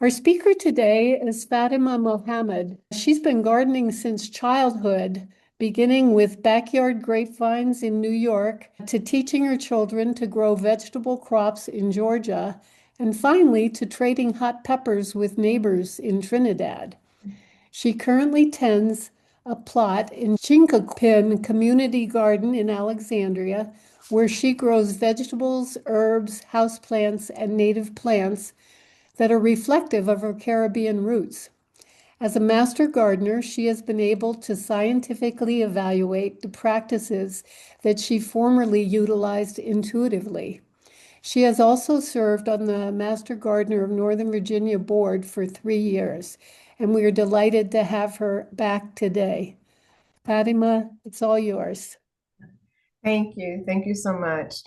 Our speaker today is Faatimah Mohammed. She's been gardening since childhood, beginning with backyard grapevines in New York to teaching her children to grow vegetable crops in Georgia, and finally to trading hot peppers with neighbors in Trinidad. She currently tends a plot in Chinkapin Community Garden in Alexandria, where she grows vegetables, herbs, houseplants, and native plants that are reflective of her Caribbean roots. As a master gardener, she has been able to scientifically evaluate the practices that she formerly utilized intuitively. She has also served on the Master Gardener of Northern Virginia board for 3 years, and we are delighted to have her back today. Fatima, it's all yours. Thank you. Thank you so much.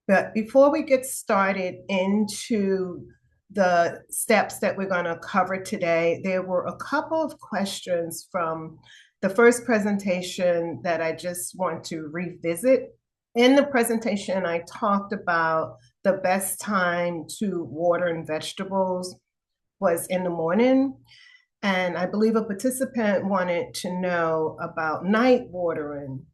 But before we get started into the steps that we're going to cover today, there were a couple of questions from the first presentation that I just want to revisit. In the presentation, I talked about the best time to water in vegetables was in the morning. And I believe a participant wanted to know about night watering.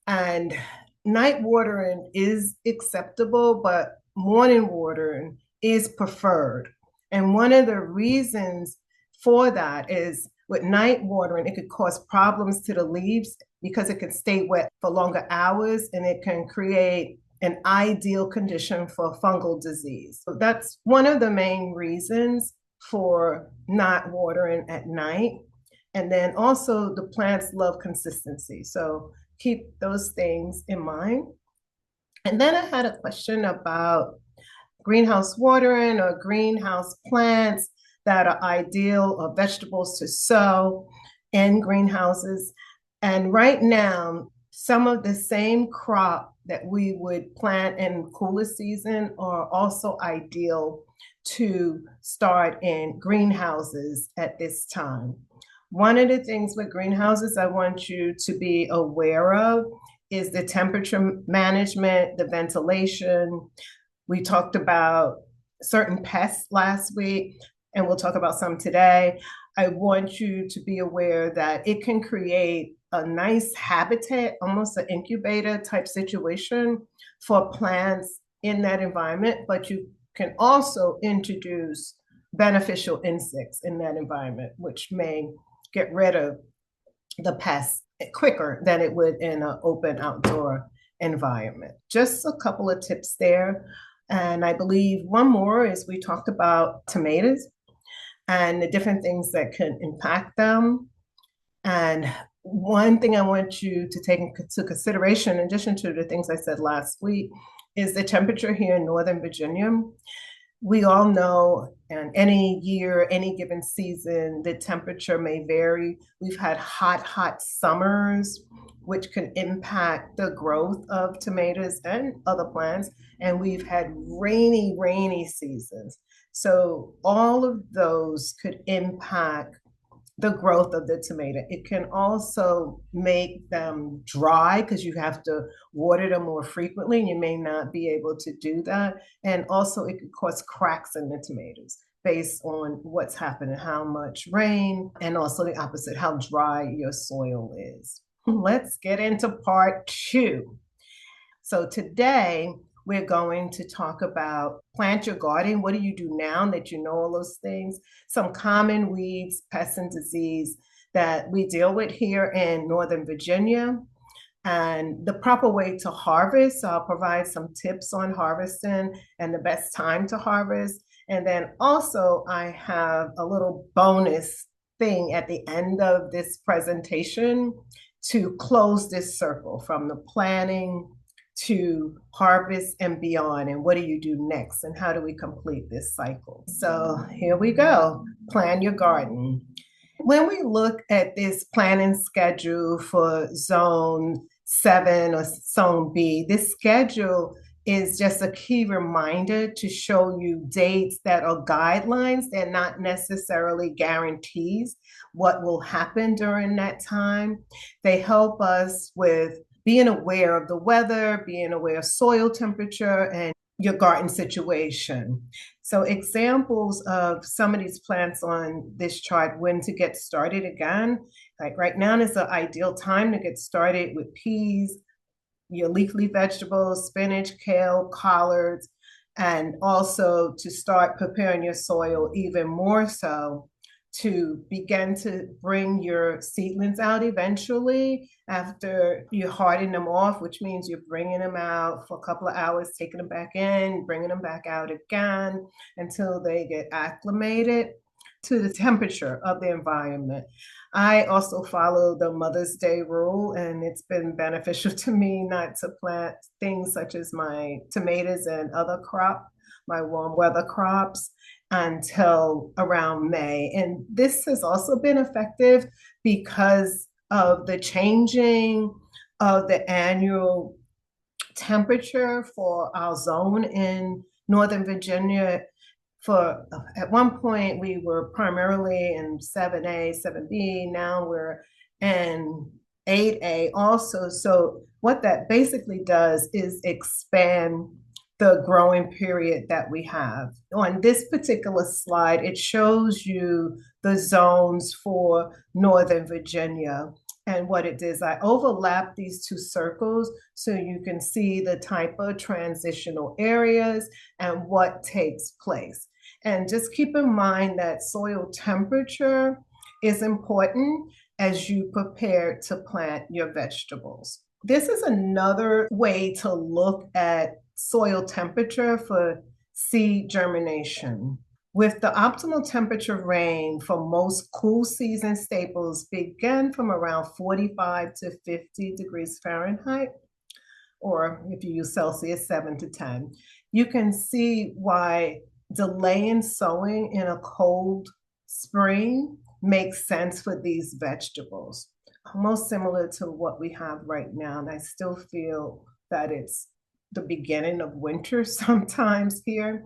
And night watering is acceptable, but morning watering is preferred. And one of the reasons for that is with night watering, it could cause problems to the leaves because it can stay wet for longer hours and it can create an ideal condition for fungal disease. So that's one of the main reasons for not watering at night. And then also the plants love consistency. So keep those things in mind. And then I had a question about greenhouse watering or greenhouse plants that are ideal or vegetables to sow in greenhouses. And right now, some of the same crop that we would plant in cooler season are also ideal to start in greenhouses at this time. One of the things with greenhouses I want you to be aware of is the temperature management, the ventilation. We talked about certain pests last week, and we'll talk about some today. I want you to be aware that it can create a nice habitat, almost an incubator type situation for plants in that environment, but you can also introduce beneficial insects in that environment, which may get rid of the pests quicker than it would in an open outdoor environment. Just a couple of tips there. And I believe one more is we talked about tomatoes and the different things that can impact them. And one thing I want you to take into consideration, in addition to the things I said last week, is the temperature here in Northern Virginia. We all know in any year, any given season, the temperature may vary. We've had hot summers, which can impact the growth of tomatoes and other plants. And we've had rainy seasons. So all of those could impact the growth of the tomato. It can also make them dry because you have to water them more frequently and you may not be able to do that. And also it could cause cracks in the tomatoes based on what's happening, how much rain, and also the opposite, how dry your soil is. Let's get into part 2. So today we're going to talk about plant your garden. What do you do now that you know all those things? Some common weeds, pests, and disease that we deal with here in Northern Virginia, and the proper way to harvest. So I'll provide some tips on harvesting and the best time to harvest. And then also I have a little bonus thing at the end of this presentation to close this circle from the planning to harvest and beyond, and what do you do next, and how do we complete this cycle? So here we go. Plan your garden. When we look at this planning schedule for zone 7 or zone B, this schedule is just a key reminder to show you dates that are guidelines. They're not necessarily guarantees what will happen during that time. They help us with being aware of the weather, being aware of soil temperature, and your garden situation. So examples of some of these plants on this chart, when to get started again, like right now is the ideal time to get started with peas, your leafy vegetables, spinach, kale, collards, and also to start preparing your soil even more so to begin to bring your seedlings out eventually after you harden them off, which means you're bringing them out for a couple of hours, taking them back in, bringing them back out again until they get acclimated to the temperature of the environment. I also follow the Mother's Day rule, and it's been beneficial to me not to plant things such as my tomatoes and other my warm weather crops, until around May. And this has also been effective because of the changing of the annual temperature for our zone in Northern Virginia. For at one point we were primarily in 7A, 7B. Now we're in 8A also. So what that basically does is expand the growing period that we have. On this particular slide, it shows you the zones for Northern Virginia. And what it is, I overlap these two circles so you can see the type of transitional areas and what takes place. And just keep in mind that soil temperature is important as you prepare to plant your vegetables. This is another way to look at soil temperature for seed germination. With the optimal temperature range for most cool season staples begin from around 45 to 50 degrees Fahrenheit, or if you use Celsius, 7 to 10. You can see why delaying sowing in a cold spring makes sense for these vegetables. Almost similar to what we have right now. And I still feel that it's the beginning of winter sometimes here.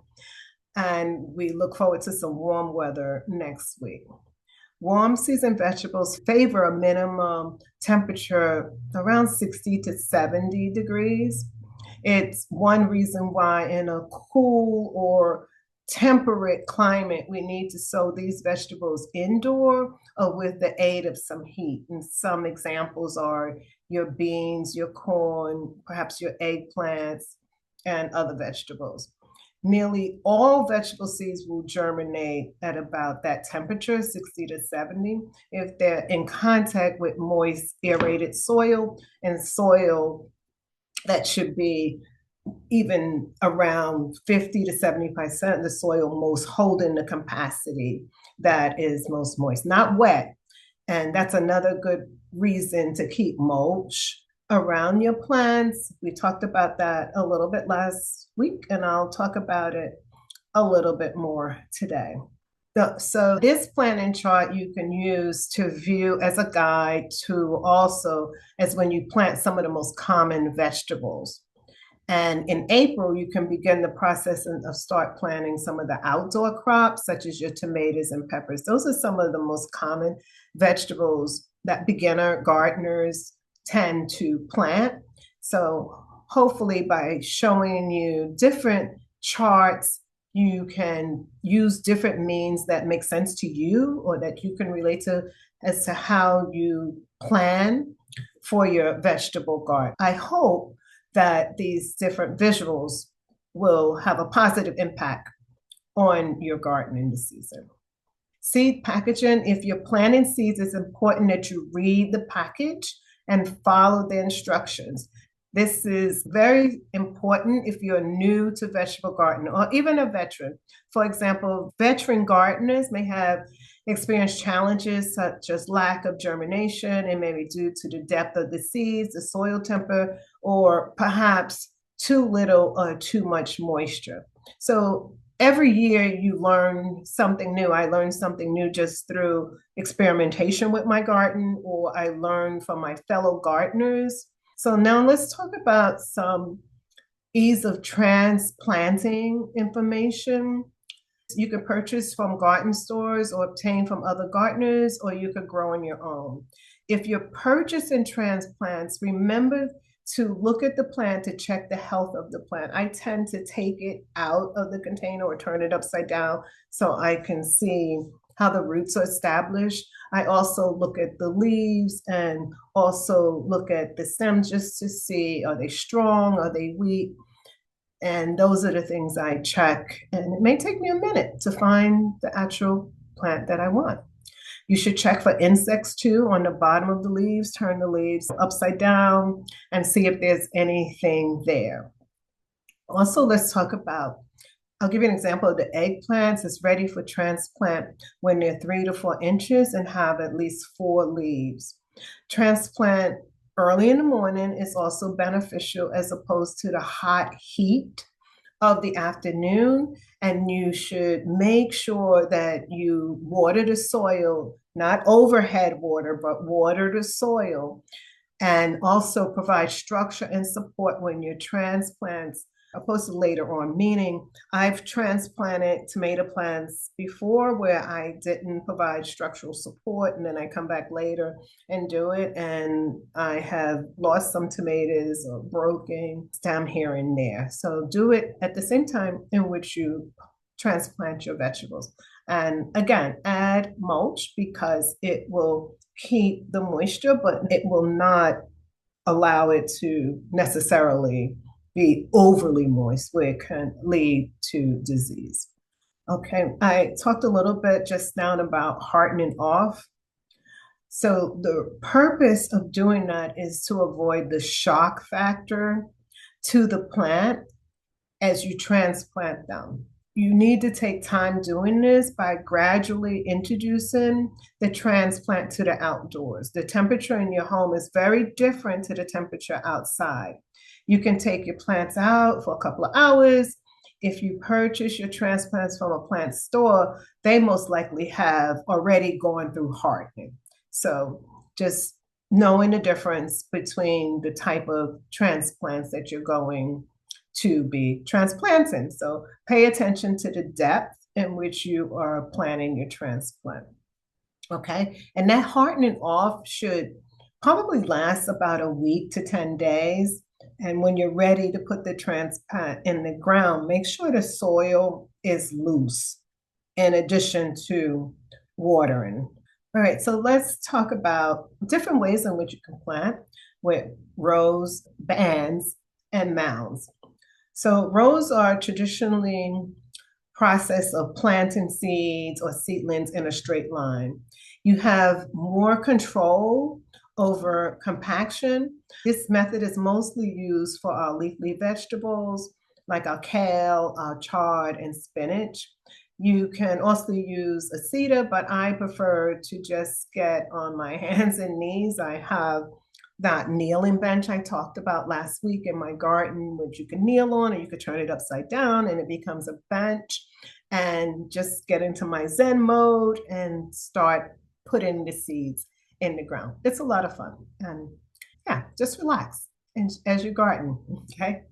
And we look forward to some warm weather next week. Warm season vegetables favor a minimum temperature around 60 to 70 degrees. It's one reason why in a cool or temperate climate, we need to sow these vegetables indoor or with the aid of some heat. And some examples are your beans, your corn, perhaps your eggplants, and other vegetables. Nearly all vegetable seeds will germinate at about that temperature, 60 to 70, if they're in contact with moist, aerated soil and soil that should be even around 50 to 75% of the soil most holding the capacity that is most moist, not wet. And that's another good reason to keep mulch around your plants. We talked about that a little bit last week, and I'll talk about it a little bit more today. So this planting chart you can use to view as a guide to also as when you plant some of the most common vegetables. And in April, you can begin the process of start planting some of the outdoor crops, such as your tomatoes and peppers. Those are some of the most common vegetables that beginner gardeners tend to plant. So hopefully by showing you different charts, you can use different means that make sense to you or that you can relate to as to how you plan for your vegetable garden. I hope that these different visuals will have a positive impact on your gardening this season. Seed packaging, if you're planting seeds, it's important that you read the package and follow the instructions. This is very important if you're new to vegetable gardening or even a veteran. For example, veteran gardeners may have experienced challenges such as lack of germination. It may be due to the depth of the seeds, the soil temper, or perhaps too little or too much moisture. So every year you learn something new. I learned something new just through experimentation with my garden, or I learned from my fellow gardeners. So now let's talk about some ease of transplanting information. You could purchase from garden stores or obtain from other gardeners, or you could grow on your own. If you're purchasing transplants, remember to look at the plant to check the health of the plant. I tend to take it out of the container or turn it upside down so I can see how the roots are established. I also look at the leaves and also look at the stems just to see, are they strong, are they weak? And those are the things I check. And it may take me a minute to find the actual plant that I want. You should check for insects too on the bottom of the leaves. Turn the leaves upside down and see if there's anything there. Also, let's talk about, I'll give you an example of the eggplants. It's ready for transplant when they're 3 to 4 inches and have at least 4 leaves. Transplant early in the morning is also beneficial as opposed to the hot heat of the afternoon. And you should make sure that you water the soil, not overhead water, but water the soil, and also provide structure and support when your transplants opposed to later on, meaning I've transplanted tomato plants before where I didn't provide structural support, and then I come back later and do it, and I have lost some tomatoes or broken stem here and there. So do it at the same time in which you transplant your vegetables. And again, add mulch because it will keep the moisture, but it will not allow it to necessarily be overly moist where it can lead to disease. Okay, I talked a little bit just now about hardening off. So the purpose of doing that is to avoid the shock factor to the plant as you transplant them. You need to take time doing this by gradually introducing the transplant to the outdoors. The temperature in your home is very different to the temperature outside. You can take your plants out for a couple of hours. If you purchase your transplants from a plant store, they most likely have already gone through hardening. So just knowing the difference between the type of transplants that you're going to be transplanting. So pay attention to the depth in which you are planning your transplant. Okay, and that hardening off should probably last about a week to 10 days. And when you're ready to put the transplant in the ground, make sure the soil is loose in addition to watering. All right, so let's talk about different ways in which you can plant with rows, bands, and mounds. So rows are traditionally process of planting seeds or seedlings in a straight line. You have more control over compaction. This method is mostly used for our leafy vegetables like our kale, our chard, and spinach. You can also use a cedar, but I prefer to just get on my hands and knees. I have that kneeling bench I talked about last week in my garden, which you can kneel on, or you could turn it upside down and it becomes a bench, and just get into my Zen mode and start putting the seeds in the ground. It's a lot of fun. And yeah, just relax as you garden, okay?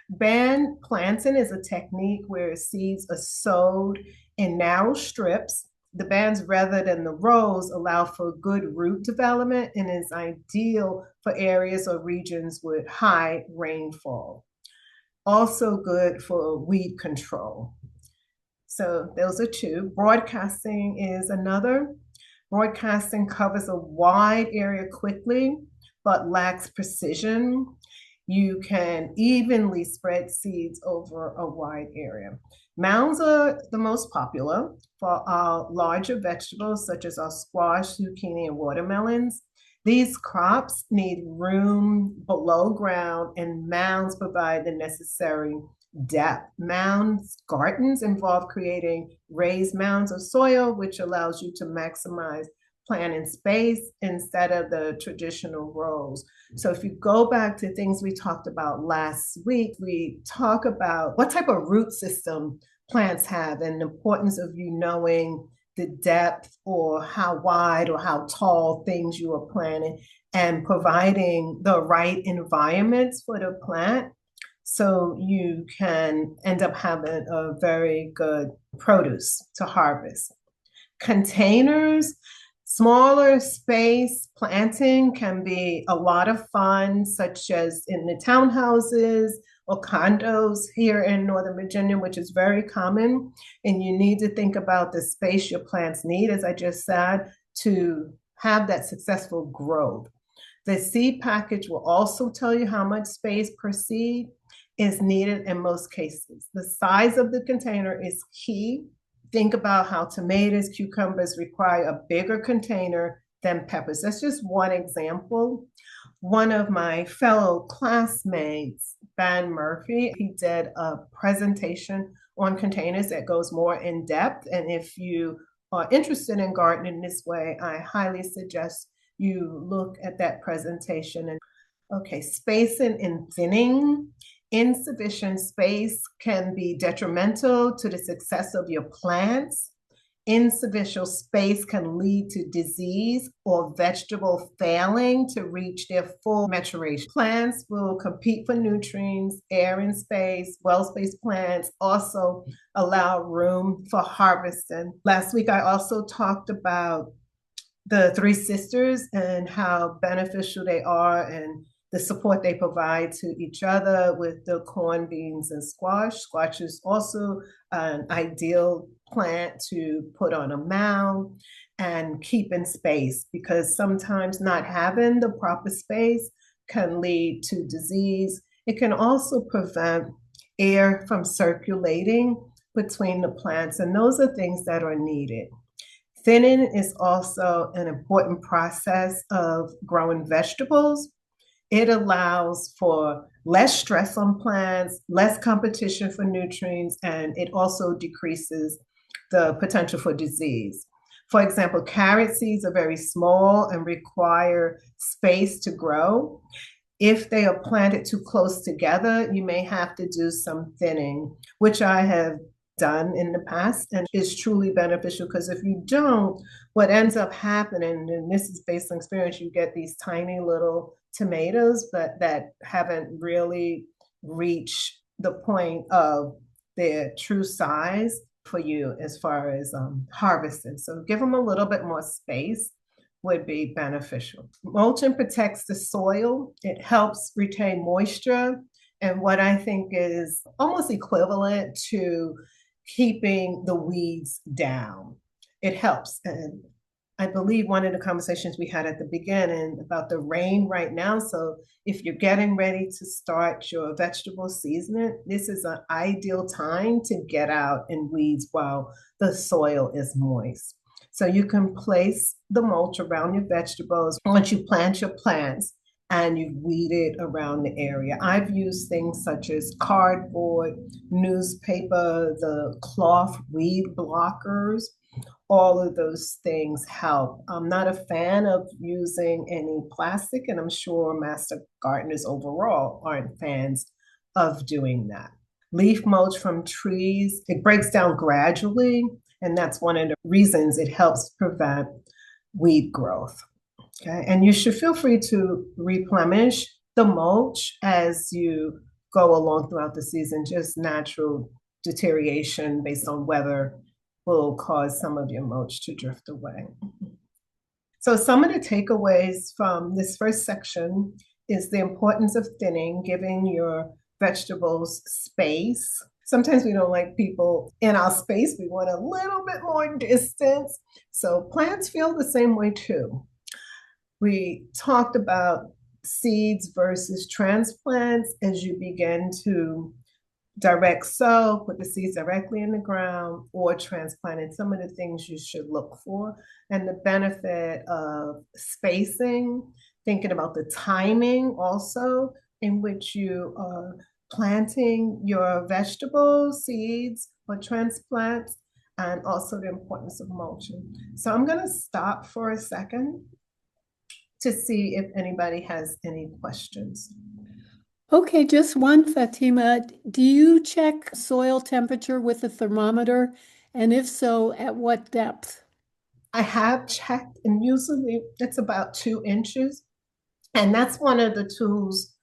Band planting is a technique where seeds are sowed in narrow strips. The bands rather than the rows allow for good root development and is ideal for areas or regions with high rainfall. Also good for weed control. So those are two. Broadcasting is another. Broadcasting covers a wide area quickly, but lacks precision. You can evenly spread seeds over a wide area. Mounds are the most popular for our larger vegetables, such as our squash, zucchini, and watermelons. These crops need room below ground, and mounds provide the necessary depth. Mounds gardens involve creating raised mounds of soil, which allows you to maximize planting space instead of the traditional rows. So if you go back to things we talked about last week, we talk about what type of root system plants have and the importance of you knowing the depth or how wide or how tall things you are planting and providing the right environments for the plant so you can end up having a very good produce to harvest. Containers. Smaller space planting can be a lot of fun, such as in the townhouses or condos here in Northern Virginia, which is very common. And you need to think about the space your plants need, as I just said, to have that successful growth. The seed package will also tell you how much space per seed is needed in most cases. The size of the container is key. Think about how tomatoes, cucumbers require a bigger container than peppers. That's just one example. One of my fellow classmates, Ben Murphy, he did a presentation on containers that goes more in depth. And if you are interested in gardening this way, I highly suggest you look at that presentation. And okay, spacing and thinning. Insufficient space can be detrimental to the success of your plants. Insufficient space can lead to disease or vegetable failing to reach their full maturation. Plants will compete for nutrients, air and space. Well-spaced plants also allow room for harvesting. Last week, I also talked about the three sisters and how beneficial they are and the support they provide to each other with the corn, beans, and squash. Squash is also an ideal plant to put on a mound and keep in space, because sometimes not having the proper space can lead to disease. It can also prevent air from circulating between the plants, and those are things that are needed. Thinning is also an important process of growing vegetables. It allows for less stress on plants, less competition for nutrients, and it also decreases the potential for disease. For example, carrot seeds are very small and require space to grow. If they are planted too close together, you may have to do some thinning, which I have done in the past and is truly beneficial, because if you don't, what ends up happening, and this is based on experience, you get these tiny little tomatoes, but that haven't really reached the point of their true size for you as far as harvesting. So give them a little bit more space would be beneficial. Mulching protects the soil. It helps retain moisture, and what I think is almost equivalent to keeping the weeds down. It helps. And I believe one of the conversations we had at the beginning about the rain right now. So if you're getting ready to start your vegetable season, this is an ideal time to get out and weeds while the soil is moist. So you can place the mulch around your vegetables once you plant your plants and you've weeded around the area. I've used things such as cardboard, newspaper, the cloth weed blockers. All of those things help. I'm not a fan of using any plastic, and I'm sure master gardeners overall aren't fans of doing that. Leaf mulch from trees, it breaks down gradually, and that's one of the reasons it helps prevent weed growth. Okay, and you should feel free to replenish the mulch as you go along throughout the season. Just natural deterioration based on weather will cause some of your mulch to drift away. So some of the takeaways from this first section is the importance of thinning, giving your vegetables space. Sometimes we don't like people in our space. We want a little bit more distance. So plants feel the same way too. We talked about seeds versus transplants as you begin to direct sow, put the seeds directly in the ground, or transplant. Some of the things you should look for, and the benefit of spacing, thinking about the timing also in which you are planting your vegetables, seeds, or transplants, and also the importance of mulching. So I'm going to stop for a second to see if anybody has any questions. Okay, just one, Faatimah. Do you check soil temperature with a thermometer? And if so, at what depth? I have checked, and usually it's about 2 inches. And that's one of the tools,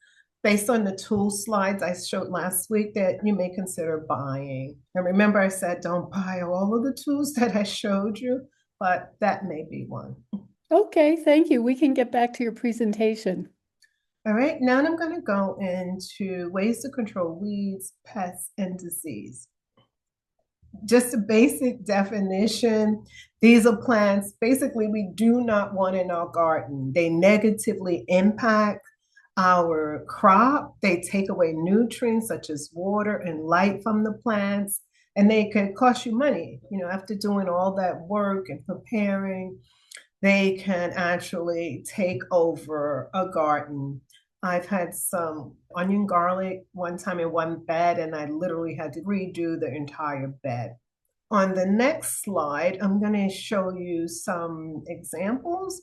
based on the tool slides I showed last week, that you may consider buying. And remember, I said don't buy all of the tools that I showed you, but that may be one. Okay, thank you. We can get back to your presentation. All right, now I'm going to go into ways to control weeds, pests, and disease. Just a basic definition. These are plants basically we do not want in our garden. They negatively impact our crop. They take away nutrients such as water and light from the plants, and they can cost you money. After doing all that work and preparing, they can actually take over a garden. I've had some onion garlic one time in one bed, and I literally had to redo the entire bed. On the next slide, I'm going to show you some examples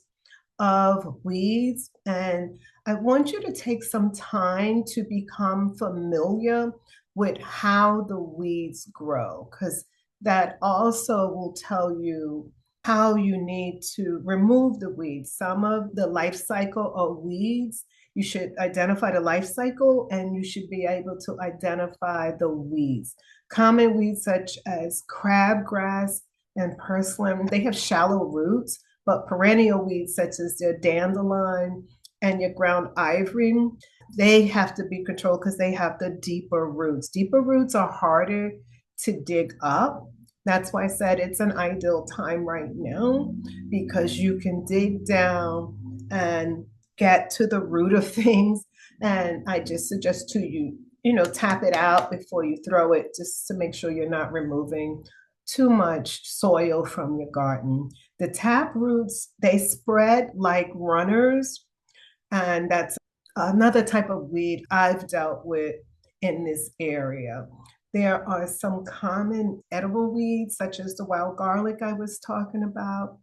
of weeds, and I want you to take some time to become familiar with how the weeds grow, because that also will tell you how you need to remove the weeds. Some of the life cycle of weeds, you should identify the life cycle and you should be able to identify the weeds. Common weeds such as crabgrass and purslane, they have shallow roots, but perennial weeds such as your dandelion and your ground ivory, they have to be controlled because they have the deeper roots. Deeper roots are harder to dig up. That's why I said it's an ideal time right now, because you can dig down and get to the root of things. And I just suggest to you, tap it out before you throw it, just to make sure you're not removing too much soil from your garden. The tap roots, they spread like runners, and that's another type of weed I've dealt with in this area. There are some common edible weeds, such as the wild garlic I was talking about.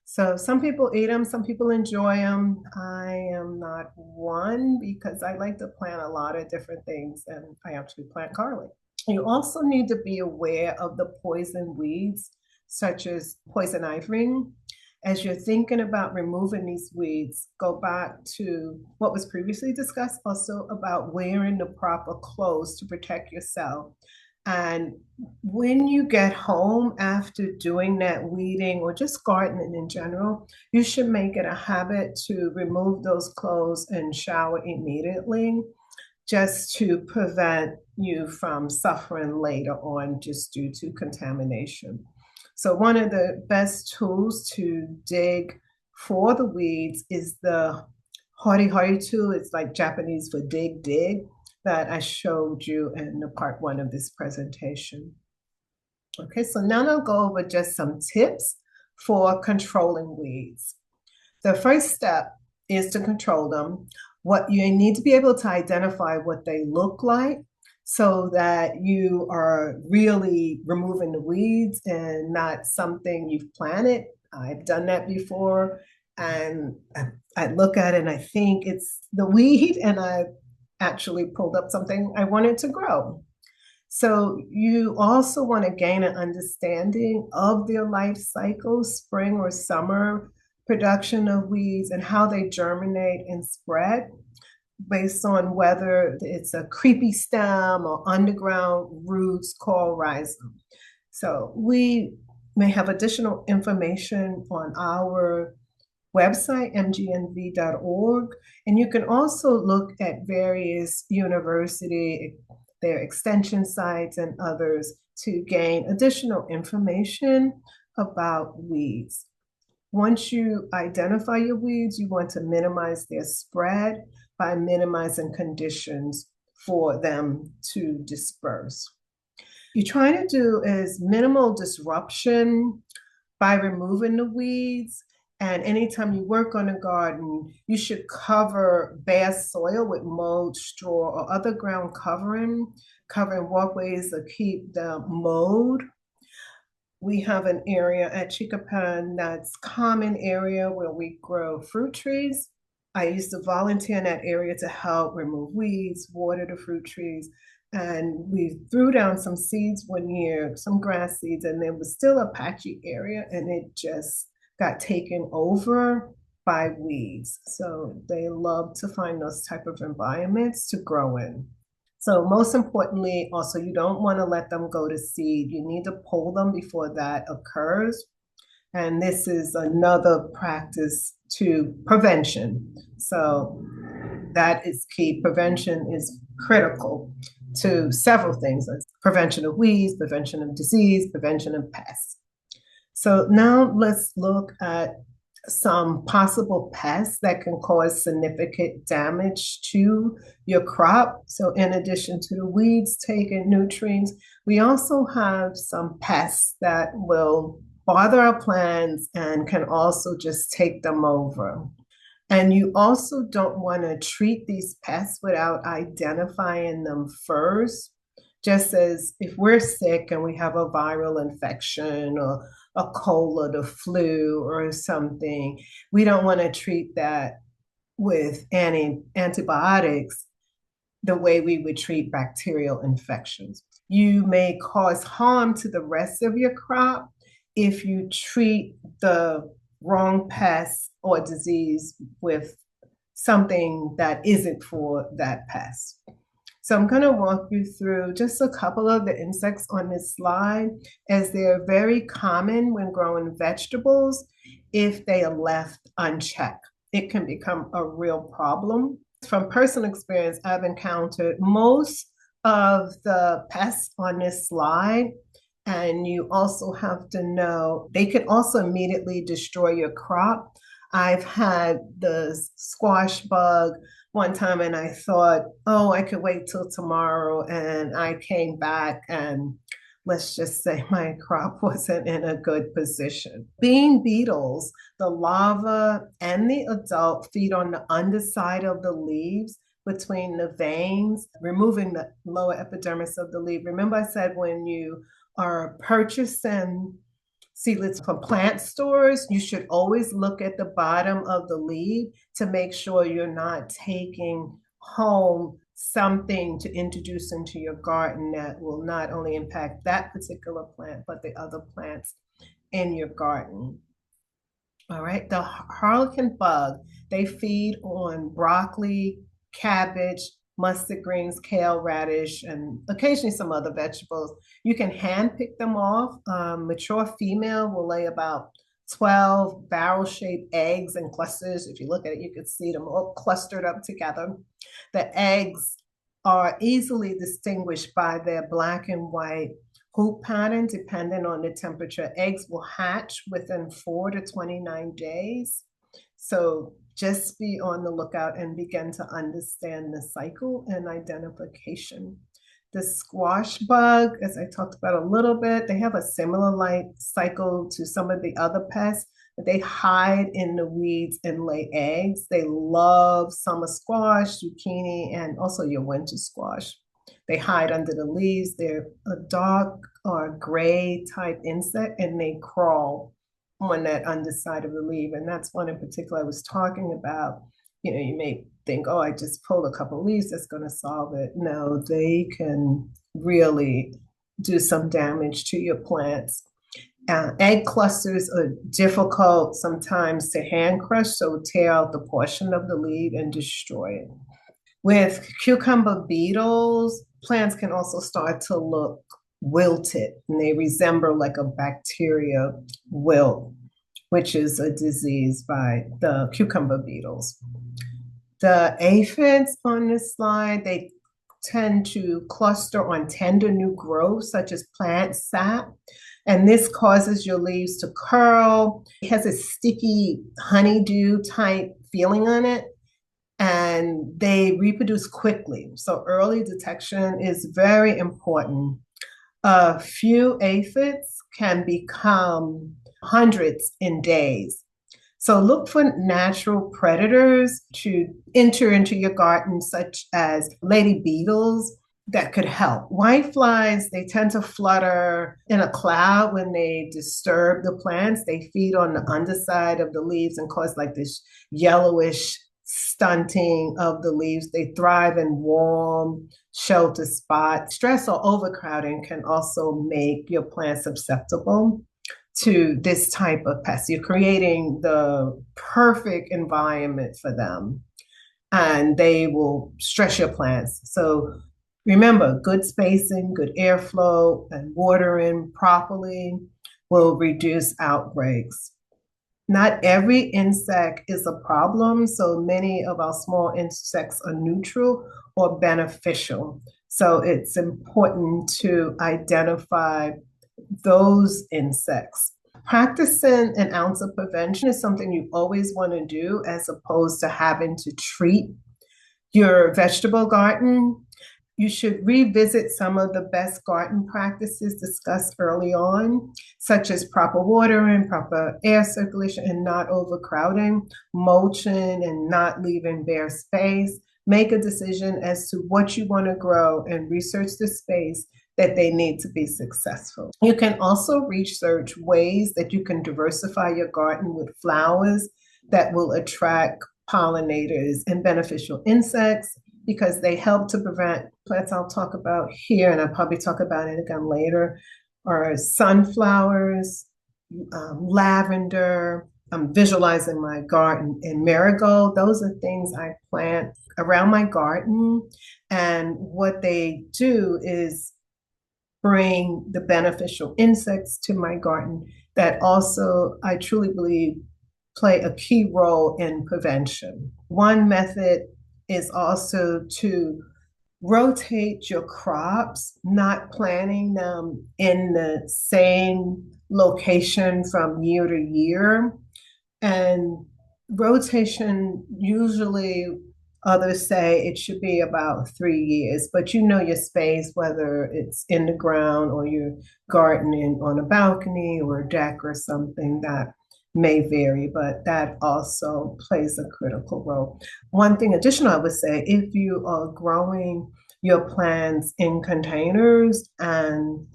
So some people eat them, some people enjoy them. I am not one because I like to plant a lot of different things, and I actually plant garlic. You also need to be aware of the poison weeds, such as poison ivy. As you're thinking about removing these weeds, go back to what was previously discussed also about wearing the proper clothes to protect yourself. And when you get home after doing that weeding or just gardening in general, you should make it a habit to remove those clothes and shower immediately, just to prevent you from suffering later on just due to contamination. So one of the best tools to dig for the weeds is the hori tool. It's like Japanese for dig, that I showed you in the part one of this presentation. Okay, so now I'll go over just some tips for controlling weeds. The first step is to control them. What you need to be able to identify what they look like so that you are really removing the weeds and not something you've planted. I've done that before, and I look at it and I think it's the weed, and I actually pulled up something I wanted to grow. So you also want to gain an understanding of their life cycle, spring or summer production of weeds, and how they germinate and spread based on whether it's a creepy stem or underground roots called rhizome. So we may have additional information on our website, mgnv.org, and you can also look at various university, their extension sites and others to gain additional information about weeds. Once you identify your weeds, you want to minimize their spread by minimizing conditions for them to disperse. You're trying to do is minimal disruption by removing the weeds. And anytime you work on a garden, you should cover bare soil with mold, straw, or other ground covering walkways to keep the mold. We have an area at Chicapan that's common area where we grow fruit trees. I used to volunteer in that area to help remove weeds, water the fruit trees, and we threw down some seeds one year, some grass seeds, and there was still a patchy area, and it just got taken over by weeds. So they love to find those type of environments to grow in. So most importantly, also, you don't want to let them go to seed. You need to pull them before that occurs. And this is another practice to prevention. So that is key. Prevention is critical to several things: prevention of weeds, prevention of disease, prevention of pests. So now let's look at some possible pests that can cause significant damage to your crop. So in addition to the weeds taking nutrients, we also have some pests that will bother our plants and can also just take them over. And you also don't want to treat these pests without identifying them first. Just as if we're sick and we have a viral infection or a cold or the flu or something, we don't want to treat that with antibiotics the way we would treat bacterial infections. You may cause harm to the rest of your crop if you treat the wrong pest or disease with something that isn't for that pest. So I'm going to walk you through just a couple of the insects on this slide, as they're very common when growing vegetables. If they are left unchecked, it can become a real problem. From personal experience, I've encountered most of the pests on this slide. And you also have to know they can also immediately destroy your crop. I've had the squash bug one time and I thought, oh, I could wait till tomorrow. And I came back and let's just say my crop wasn't in a good position. Bean beetles, the larva and the adult feed on the underside of the leaves between the veins, removing the lower epidermis of the leaf. Remember I said when you are purchasing seedlings from plant stores, you should always look at the bottom of the leaf to make sure you're not taking home something to introduce into your garden that will not only impact that particular plant, but the other plants in your garden. All right, the harlequin bug, they feed on broccoli, cabbage, mustard greens, kale, radish, and occasionally some other vegetables. You can hand pick them off. Mature female will lay about 12 barrel-shaped eggs in clusters. If you look at it, you can see them all clustered up together. The eggs are easily distinguished by their black and white hoop pattern, depending on the temperature. Eggs will hatch within 4 to 29 days. So just be on the lookout and begin to understand the cycle and identification. The squash bug, as I talked about a little bit, they have a similar life cycle to some of the other pests. They hide in the weeds and lay eggs. They love summer squash, zucchini, and also your winter squash. They hide under the leaves. They're a dark or gray type insect, and they crawl on that underside of the leaf. And that's one in particular I was talking about. You know, you may think, oh, I just pulled a couple leaves, that's going to solve it. No, they can really do some damage to your plants. Egg clusters are difficult sometimes to hand crush, so tear out the portion of the leaf and destroy it. With cucumber beetles, plants can also start to look wilted, and they resemble like a bacteria wilt, which is a disease by the cucumber beetles. The aphids on this slide, they tend to cluster on tender new growth, such as plant sap, and this causes your leaves to curl. It has a sticky honeydew type feeling on it, and they reproduce quickly. So early detection is very important. A few aphids can become hundreds in days. So look for natural predators to enter into your garden, such as lady beetles that could help. Whiteflies, they tend to flutter in a cloud when they disturb the plants. They feed on the underside of the leaves and cause like this yellowish stunting of the leaves. They thrive in warm, shelter spots. Stress or overcrowding can also make your plants susceptible to this type of pest. You're creating the perfect environment for them, and they will stress your plants. So remember, good spacing, good airflow, and watering properly will reduce outbreaks. Not every insect is a problem, so many of our small insects are neutral or beneficial. So it's important to identify those insects. Practicing an ounce of prevention is something you always want to do as opposed to having to treat your vegetable garden. You should revisit some of the best garden practices discussed early on, such as proper watering, proper air circulation, and not overcrowding, mulching, and not leaving bare space. Make a decision as to what you want to grow and research the space that they need to be successful. You can also research ways that you can diversify your garden with flowers that will attract pollinators and beneficial insects because they help to prevent plants I'll talk about here, and I'll probably talk about it again later, are sunflowers, lavender. I'm visualizing my garden, and marigold. Those are things I plant around my garden. And what they do is bring the beneficial insects to my garden that also, I truly believe, play a key role in prevention. One method is also to rotate your crops, not planting them in the same location from year to year. And rotation, usually others say it should be about 3 years, but you know your space, whether it's in the ground or you're gardening on a balcony or a deck or something, that may vary, but that also plays a critical role. One thing additional I would say, if you are growing your plants in containers and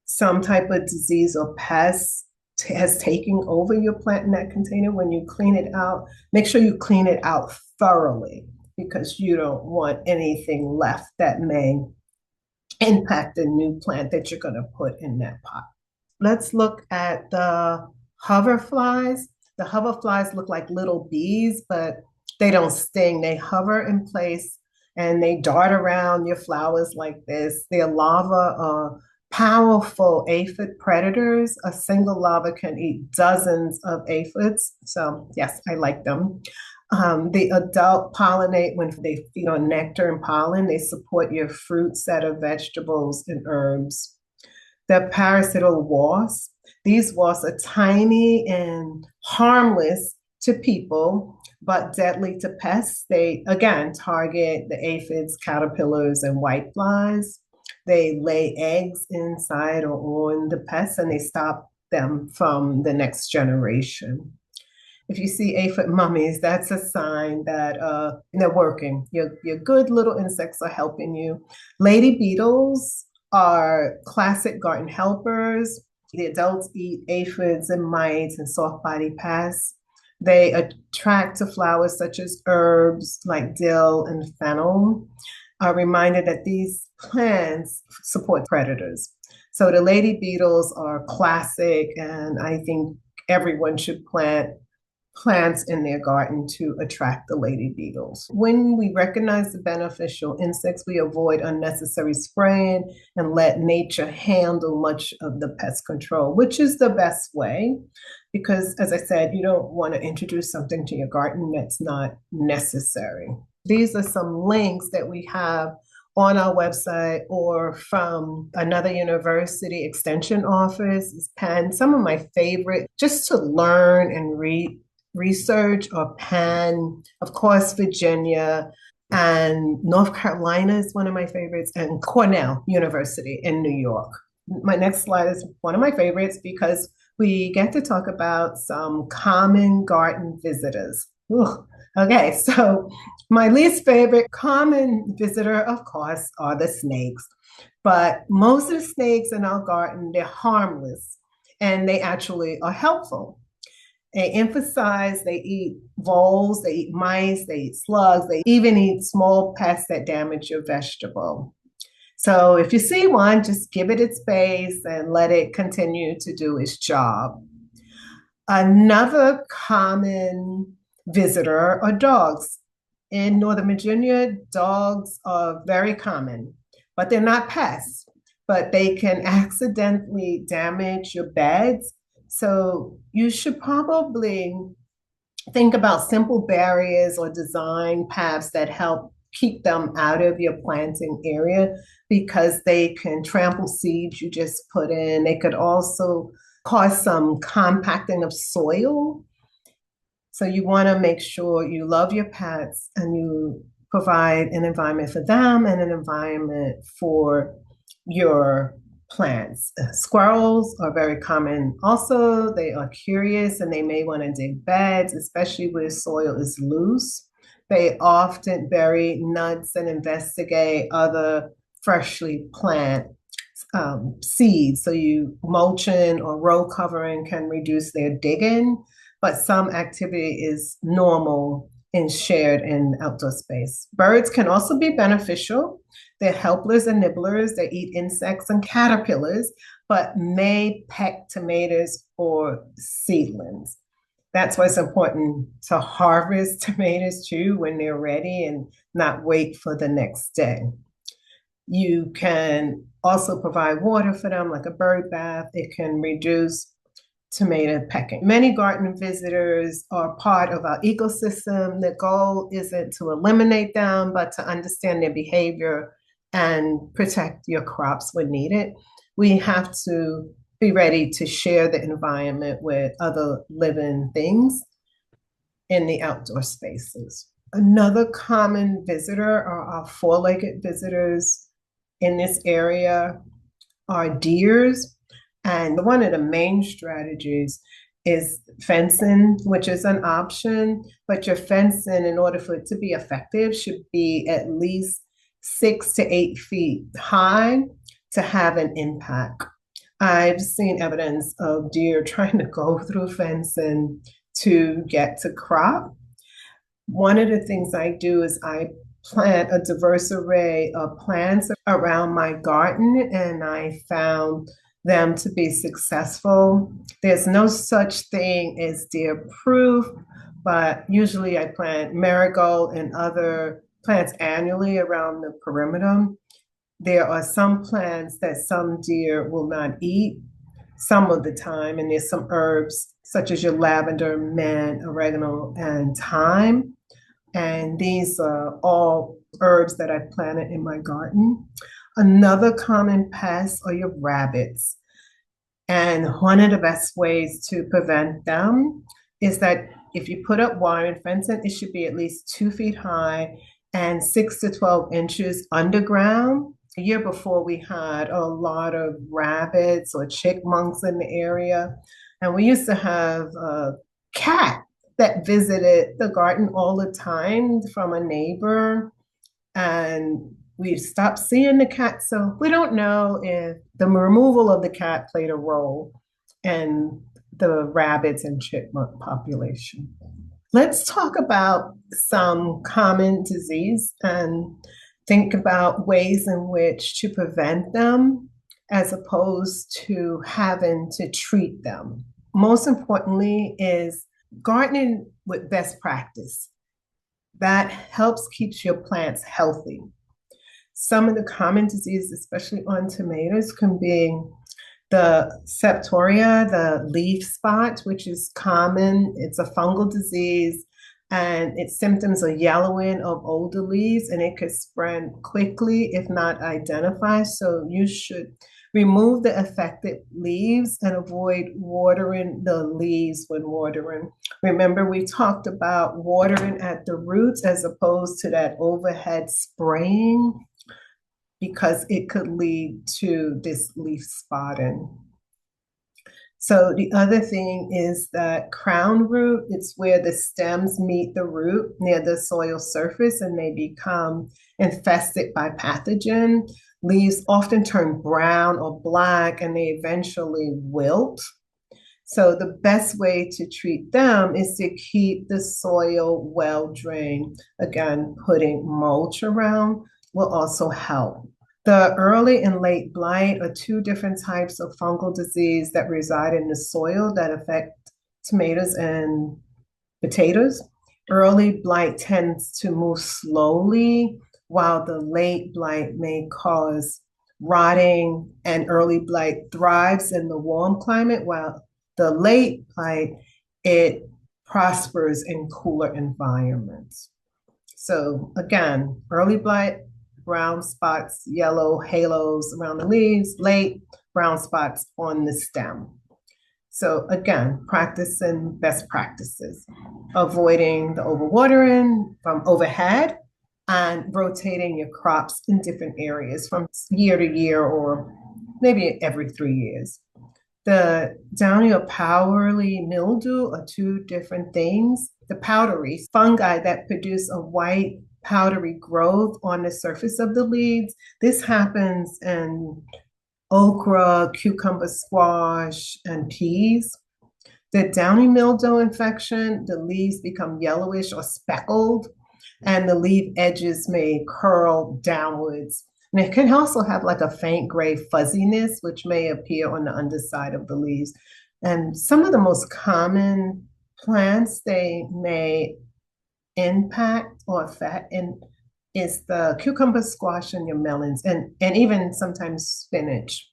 some type of disease or pest has taken over your plant in that container, when you clean it out, make sure you clean it out thoroughly because you don't want anything left that may impact the new plant that you're going to put in that pot. Let's look at the hoverflies. The hoverflies look like little bees, but they don't sting. They hover in place and they dart around your flowers like this. Their larvae are powerful aphid predators. A single larva can eat dozens of aphids. So yes, I like them. The adult pollinate when they feed on nectar and pollen. They support your fruit set of vegetables and herbs. The parasitic wasps. These wasps are tiny and harmless to people, but deadly to pests. They, again, target the aphids, caterpillars, and whiteflies. They lay eggs inside or on the pests, and they stop them from the next generation. If you see aphid mummies, that's a sign that they're working. Your good little insects are helping you. Lady beetles are classic garden helpers. The adults eat aphids and mites and soft body pests. They attract to flowers such as herbs like dill and fennel. A reminder that these plants support predators. So the lady beetles are classic, and I think everyone should plant plants in their garden to attract the lady beetles. When we recognize the beneficial insects, we avoid unnecessary spraying and let nature handle much of the pest control, which is the best way. Because as I said, you don't want to introduce something to your garden that's not necessary. These are some links that we have on our website or from another university extension office. Penn, some of my favorite, just to learn and research, or Penn, of course, Virginia, and North Carolina is one of my favorites, and Cornell University in New York. My next slide is one of my favorites because we get to talk about some common garden visitors. Ugh. Okay, so my least favorite common visitor, of course, are the snakes. But most of the snakes in our garden, they're harmless and they actually are helpful. They emphasize they eat voles, they eat mice, they eat slugs, they even eat small pests that damage your vegetable. So if you see one, just give it its space and let it continue to do its job. Another common visitor are dogs. In Northern Virginia, dogs are very common, but they're not pests. but they can accidentally damage your beds. So you should probably think about simple barriers or design paths that help keep them out of your planting area because they can trample seeds you just put in. They could also cause some compacting of soil. So you want to make sure you love your pets and you provide an environment for them and an environment for your plants. Squirrels are very common also. They are curious and they may want to dig beds, especially where soil is loose. They often bury nuts and investigate other freshly planted seeds. So you mulching or row covering can reduce their digging, but some activity is normal and shared in outdoor space. Birds can also be beneficial. They're helpless and nibblers. They eat insects and caterpillars, but may peck tomatoes or seedlings. That's why it's important to harvest tomatoes too when they're ready and not wait for the next day. You can also provide water for them, like a bird bath. It can reduce tomato pecking. Many garden visitors are part of our ecosystem. The goal isn't to eliminate them, but to understand their behavior and protect your crops when needed. We have to be ready to share the environment with other living things in the outdoor spaces. Another common visitor are our four-legged visitors in this area are deers. And one of the main strategies is fencing, which is an option, but your fencing, in order for it to be effective, should be at least 6 to 8 feet high to have an impact. I've seen evidence of deer trying to go through fencing to get to crop. One of the things I do is I plant a diverse array of plants around my garden, and I found them to be successful. There's no such thing as deer proof, but usually I plant marigold and other plants annually around the perimeter. There are some plants that some deer will not eat some of the time, and there's some herbs such as your lavender, mint, oregano, and thyme. And these are all herbs that I planted in my garden. Another common pest are your rabbits. And one of the best ways to prevent them is that if you put up wire and fencing, it should be at least 2 feet high and 6 to 12 inches underground. The year before, we had a lot of rabbits or chipmunks in the area. And we used to have a cat that visited the garden all the time from a neighbor. And we stopped seeing the cat. So we don't know if the removal of the cat played a role in the rabbits and chipmunk population. Let's talk about some common disease and think about ways in which to prevent them as opposed to having to treat them. Most importantly is gardening with best practice. That helps keep your plants healthy. Some of the common diseases, especially on tomatoes, can be the septoria, the leaf spot, which is common. It's a fungal disease, and its symptoms are yellowing of older leaves, and it could spread quickly if not identified. So you should remove the affected leaves and avoid watering the leaves when watering. Remember, we talked about watering at the roots as opposed to that overhead spraying, because it could lead to this leaf spotting. So the other thing is that crown root, it's where the stems meet the root near the soil surface and they become infested by pathogen. Leaves often turn brown or black and they eventually wilt. So the best way to treat them is to keep the soil well drained. Again, putting mulch around will also help. The early and late blight are two different types of fungal disease that reside in the soil that affect tomatoes and potatoes. Early blight tends to move slowly, while the late blight may cause rotting, and early blight thrives in the warm climate, while the late blight, it prospers in cooler environments. So again, early blight, brown spots, yellow halos around the leaves, late brown spots on the stem. So again, practicing best practices, avoiding the overwatering from overhead and rotating your crops in different areas from year to year or maybe every 3 years. The downy or powdery mildew are two different things. The powdery fungi that produce a white powdery growth on the surface of the leaves. This happens in okra, cucumber squash, and peas. The downy mildew infection, the leaves become yellowish or speckled, and the leaf edges may curl downwards. And it can also have like a faint gray fuzziness, which may appear on the underside of the leaves. And some of the most common plants they may impact or affect is the cucumber squash and your melons, and even sometimes spinach.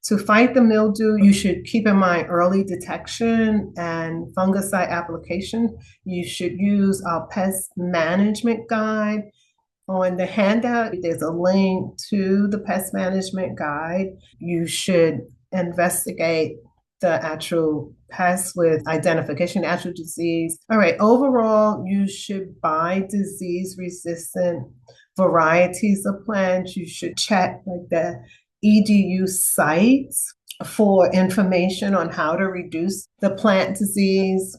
To fight the mildew, you should keep in mind early detection and fungicide application. You should use our pest management guide. On the handout, there's a link to the pest management guide. You should investigate the actual pests with identification, actual disease. All right, overall, you should buy disease-resistant varieties of plants. You should check like the EDU sites for information on how to reduce the plant disease.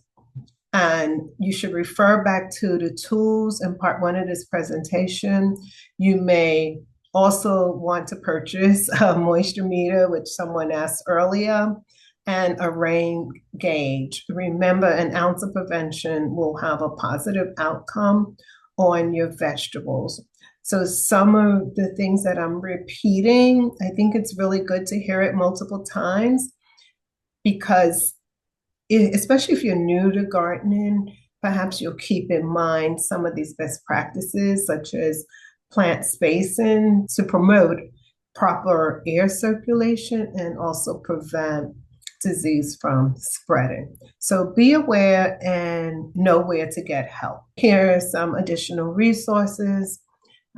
And you should refer back to the tools in part one of this presentation. You may also want to purchase a moisture meter, which someone asked earlier, and a rain gauge. Remember, an ounce of prevention will have a positive outcome on your vegetables. So some of the things that I'm repeating, I think it's really good to hear it multiple times because especially if you're new to gardening, perhaps you'll keep in mind some of these best practices, such as plant spacing to promote proper air circulation and also prevent disease from spreading. So be aware and know where to get help. Here are some additional resources.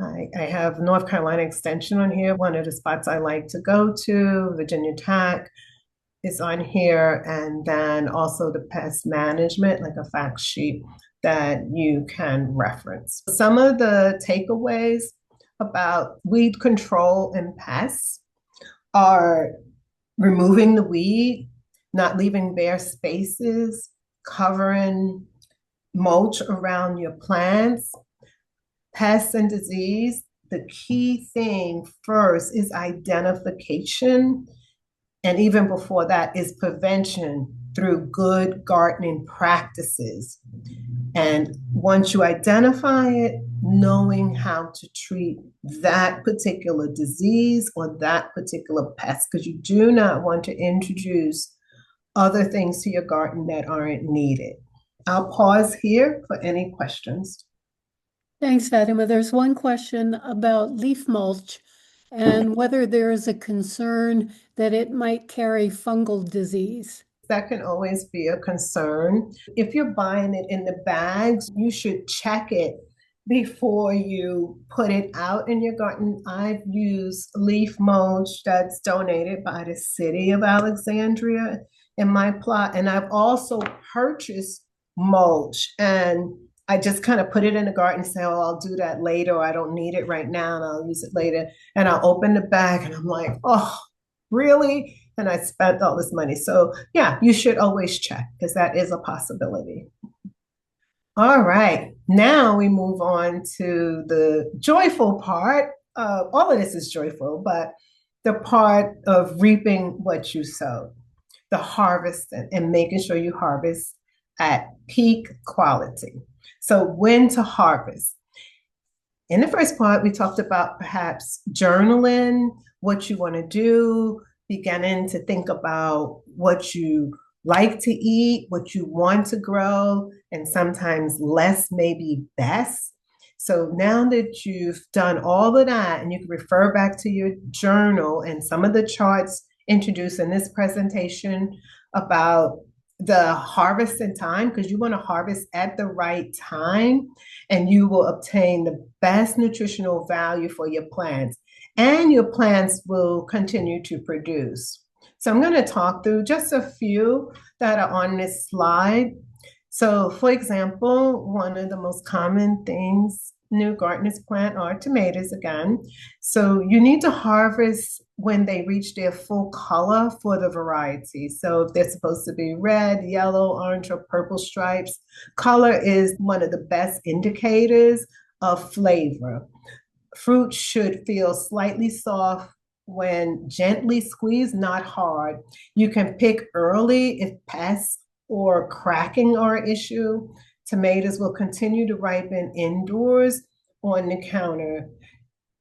I have North Carolina Extension on here, one of the spots I like to go to, Virginia Tech is on here, and then also the pest management, like a fact sheet that you can reference. Some of the takeaways about weed control and pests are removing the weed, not leaving bare spaces, covering mulch around your plants. Pests and disease, the key thing first is identification. And even before that is prevention through good gardening practices. And once you identify it, knowing how to treat that particular disease or that particular pest, because you do not want to introduce other things to your garden that aren't needed. I'll pause here for any questions. Thanks, Faatimah. There's one question about leaf mulch and whether there is a concern that it might carry fungal disease. That can always be a concern. If you're buying it in the bags, you should check it before you put it out in your garden. I've used leaf mulch that's donated by the city of Alexandria in my plot. And I've also purchased mulch and I just kind of put it in the garden and say, oh, I'll do that later. Or I don't need it right now and I'll use it later. And I'll open the bag and I'm like, oh, really? And I spent all this money. So yeah, you should always check because that is a possibility. All right, now we move on to the joyful part. All of this is joyful, but the part of reaping what you sowed, the harvest and making sure you harvest at peak quality. So when to harvest. In the first part, we talked about perhaps journaling, what you want to do, beginning to think about what you like to eat, what you want to grow, and sometimes less may be best. So now that you've done all of that, and you can refer back to your journal and some of the charts introduced in this presentation about the harvesting time, because you want to harvest at the right time, and you will obtain the best nutritional value for your plants, and your plants will continue to produce. So I'm going to talk through just a few that are on this slide. So, for example, one of the most common things new gardeners plant are tomatoes again. So, you need to harvest when they reach their full color for the variety. So, if they're supposed to be red, yellow, orange, or purple stripes, color is one of the best indicators of flavor. Fruit should feel slightly soft when gently squeezed, not hard. You can pick early if pests or cracking are an issue. Tomatoes will continue to ripen indoors on the counter.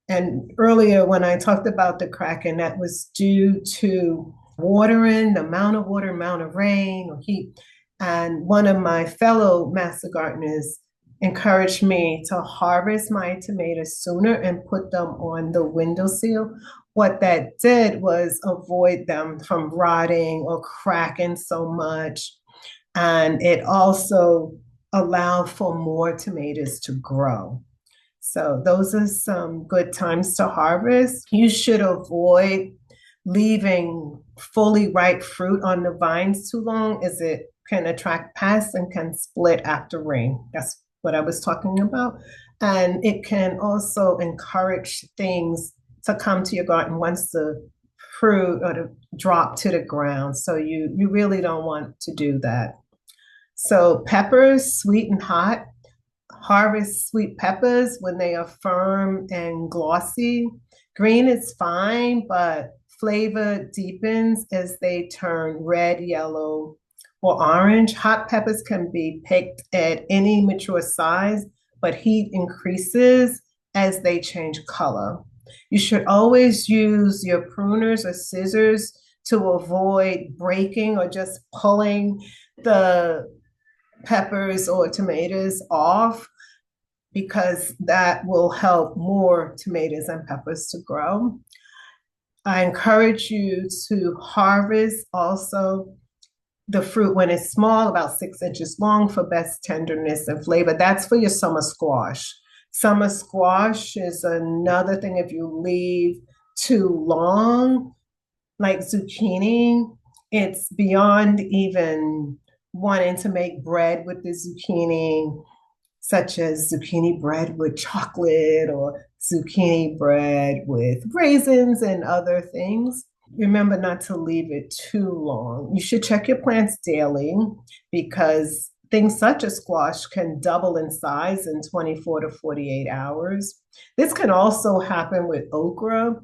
And earlier, when I talked about the cracking, that was due to watering, the amount of water, amount of rain or heat. And one of my fellow master gardeners encouraged me to harvest my tomatoes sooner and put them on the windowsill. What that did was avoid them from rotting or cracking so much. And it also allowed for more tomatoes to grow. So those are some good times to harvest. You should avoid leaving fully ripe fruit on the vines too long, as it can attract pests and can split after rain. That's what I was talking about. And it can also encourage things to come to your garden once the fruit or the drop to the ground. So you really don't want to do that. So peppers, sweet and hot. Harvest sweet peppers when they are firm and glossy. Green is fine, but flavor deepens as they turn red, yellow, or orange. Hot peppers can be picked at any mature size, but heat increases as they change color. You should always use your pruners or scissors to avoid breaking or just pulling the peppers or tomatoes off, because that will help more tomatoes and peppers to grow. I encourage you to harvest also the fruit when it's small, about 6 inches long, for best tenderness and flavor. That's for your summer squash. Summer squash is another thing. If you leave too long, like zucchini, it's beyond even wanting to make bread with the zucchini, such as zucchini bread with chocolate or zucchini bread with raisins and other things. Remember not to leave it too long. You should check your plants daily, because things such as squash can double in size in 24 to 48 hours. This can also happen with okra.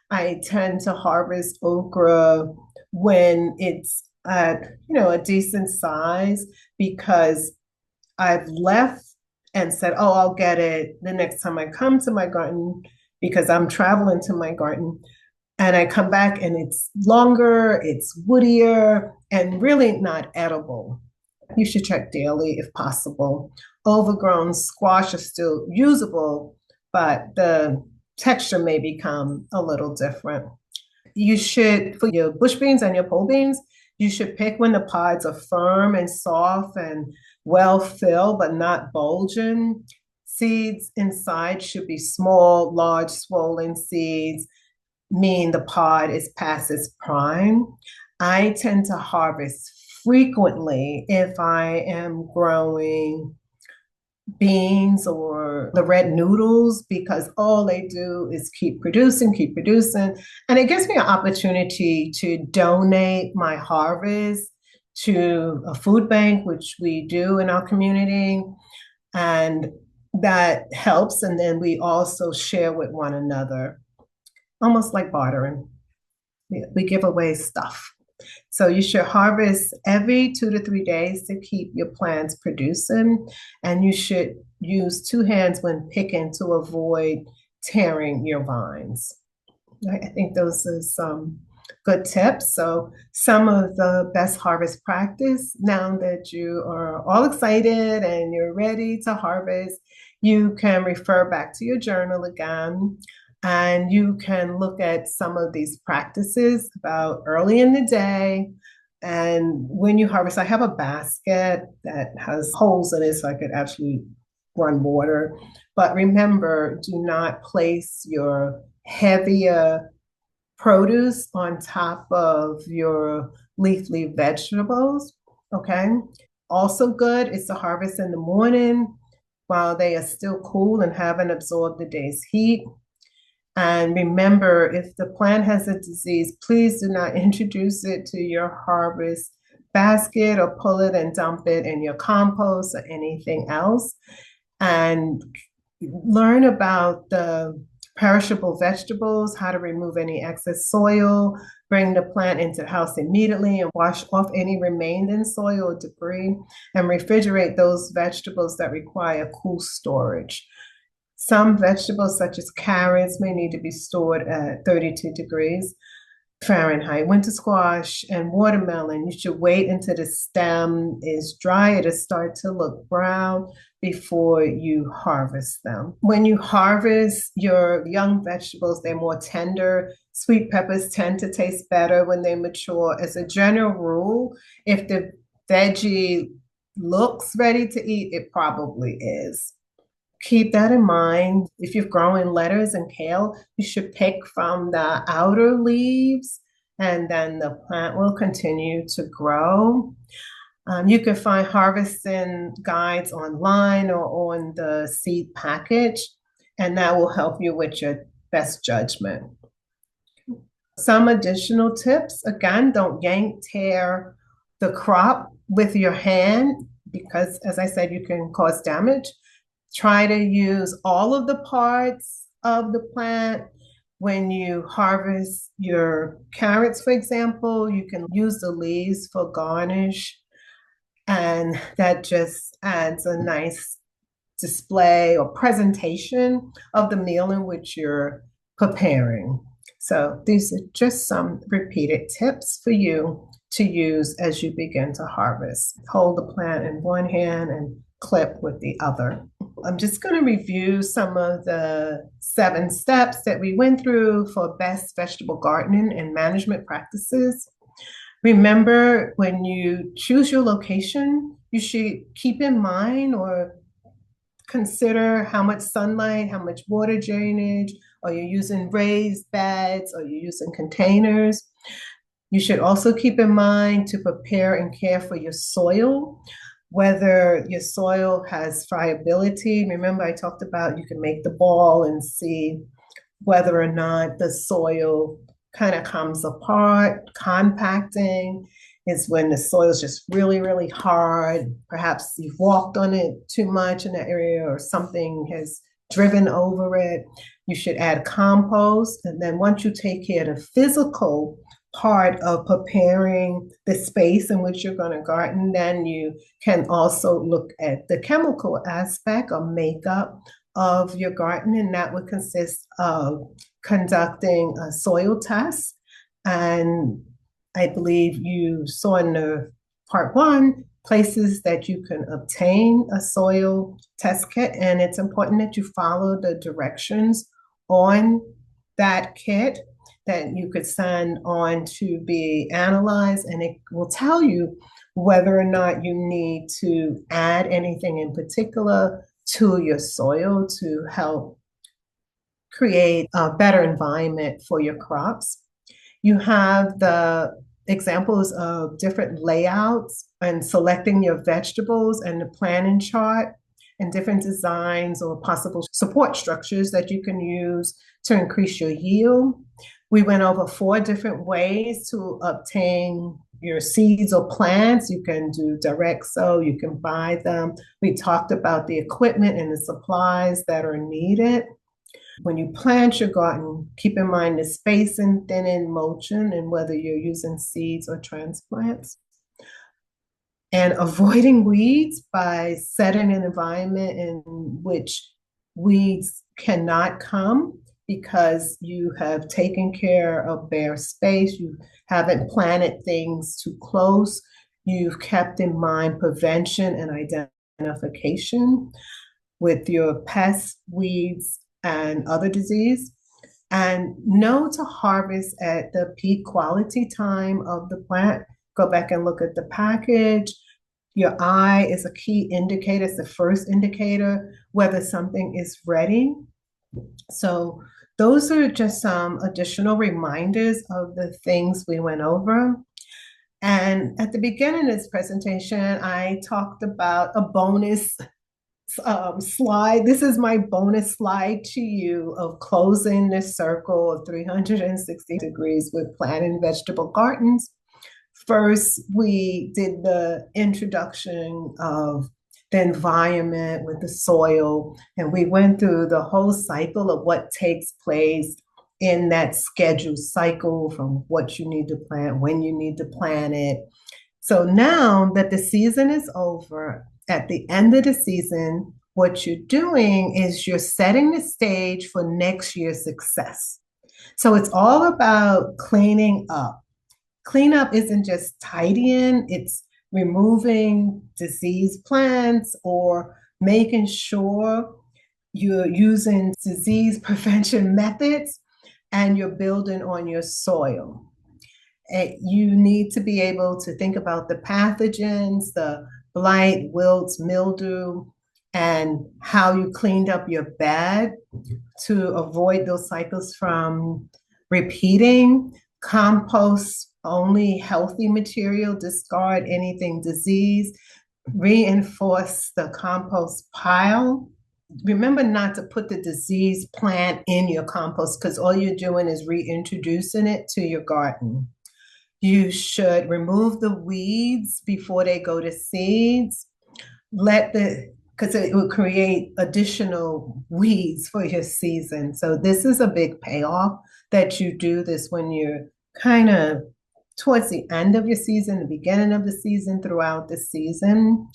I tend to harvest okra when it's at, a decent size, because I've left and said, oh, I'll get it the next time I come to my garden, because I'm traveling to my garden. And I come back and it's longer, it's woodier, and really not edible. You should check daily if possible. Overgrown squash is still usable, but the texture may become a little different. You should, for your bush beans and your pole beans, you should pick when the pods are firm and soft and well filled, but not bulging. Seeds inside should be small, large, swollen seeds, mean the pod is past its prime. I tend to harvest frequently if I am growing beans or the red noodles, because all they do is keep producing, keep producing. And it gives me an opportunity to donate my harvest to a food bank, which we do in our community. And that helps. And then we also share with one another, almost like bartering. We give away stuff. So you should harvest every 2 to 3 days to keep your plants producing. And you should use two hands when picking to avoid tearing your vines. I think those are some good tips. So some of the best harvest practice, now that you are all excited and you're ready to harvest, you can refer back to your journal again, and you can look at some of these practices about early in the day. And when you harvest, I have a basket that has holes in it so I could actually run water. But remember, do not place your heavier produce on top of your leafy vegetables. Okay. Also, good is to harvest in the morning while they are still cool and haven't absorbed the day's heat. And remember, if the plant has a disease, please do not introduce it to your harvest basket or pull it and dump it in your compost or anything else. And learn about the perishable vegetables, how to remove any excess soil, bring the plant into the house immediately and wash off any remaining soil or debris, and refrigerate those vegetables that require cool storage. Some vegetables, such as carrots, may need to be stored at 32 degrees Fahrenheit. Winter squash and watermelon, you should wait until the stem is dry to start to look brown before you harvest them. When you harvest your young vegetables, they're more tender. Sweet peppers tend to taste better when they mature. As a general rule, if the veggie looks ready to eat, it probably is. Keep that in mind. If you're growing lettuce and kale, you should pick from the outer leaves, and then the plant will continue to grow. You can find harvesting guides online or on the seed package, and that will help you with your best judgment. Some additional tips, again, don't yank, tear the crop with your hand because, as I said, you can cause damage. Try to use all of the parts of the plant. When you harvest your carrots, for example, you can use the leaves for garnish, and that just adds a nice display or presentation of the meal in which you're preparing. So these are just some repeated tips for you to use as you begin to harvest. Hold the plant in one hand and clip with the other. I'm just going to review some of the 7 steps that we went through for best vegetable gardening and management practices. Remember, when you choose your location, you should keep in mind or consider how much sunlight, how much water drainage, are you using raised beds, are you using containers? You should also keep in mind to prepare and care for your soil, whether your soil has friability. Remember, I talked about you can make the ball and see whether or not the soil kind of comes apart. Compacting is when the soil is just really, really hard. Perhaps you've walked on it too much in that area or something has driven over it. You should add compost. And then once you take care of the physical part of preparing the space in which you're going to garden, then you can also look at the chemical aspect or makeup of your garden, and that would consist of conducting a soil test. And I believe you saw in the part 1 places that you can obtain a soil test kit, and it's important that you follow the directions on that kit that you could send on to be analyzed, and it will tell you whether or not you need to add anything in particular to your soil to help create a better environment for your crops. You have the examples of different layouts and selecting your vegetables and the planning chart and different designs or possible support structures that you can use to increase your yield. We went over 4 different ways to obtain your seeds or plants. You can do direct sow, you can buy them. We talked about the equipment and the supplies that are needed. When you plant your garden, keep in mind the spacing, thinning, mulching, and whether you're using seeds or transplants. And avoiding weeds by setting an environment in which weeds cannot come because you have taken care of bare space. You haven't planted things too close. You've kept in mind prevention and identification with your pests, weeds, and other disease. And know to harvest at the peak quality time of the plant. Go back and look at the package. Your eye is a key indicator, it's the first indicator whether something is ready. So, those are just some additional reminders of the things we went over. And at the beginning of this presentation, I talked about a bonus slide. This is my bonus slide to you of closing the circle of 360 degrees with plant and vegetable gardens. First, we did the introduction of the environment with the soil, and we went through the whole cycle of what takes place in that scheduled cycle from what you need to plant, when you need to plant it. So now that the season is over, at the end of the season, what you're doing is you're setting the stage for next year's success. So it's all about cleaning up. Cleanup isn't just tidying, it's removing diseased plants or making sure you're using disease prevention methods and you're building on your soil. You need to be able to think about the pathogens, the blight, wilts, mildew, and how you cleaned up your bed to avoid those cycles from repeating. Compost only healthy material, discard anything diseased, reinforce the compost pile. Remember not to put the diseased plant in your compost because all you're doing is reintroducing it to your garden. You should remove the weeds before they go to seeds. Because it will create additional weeds for your season. So this is a big payoff that you do this when you're kind of towards the end of your season, the beginning of the season, throughout the season.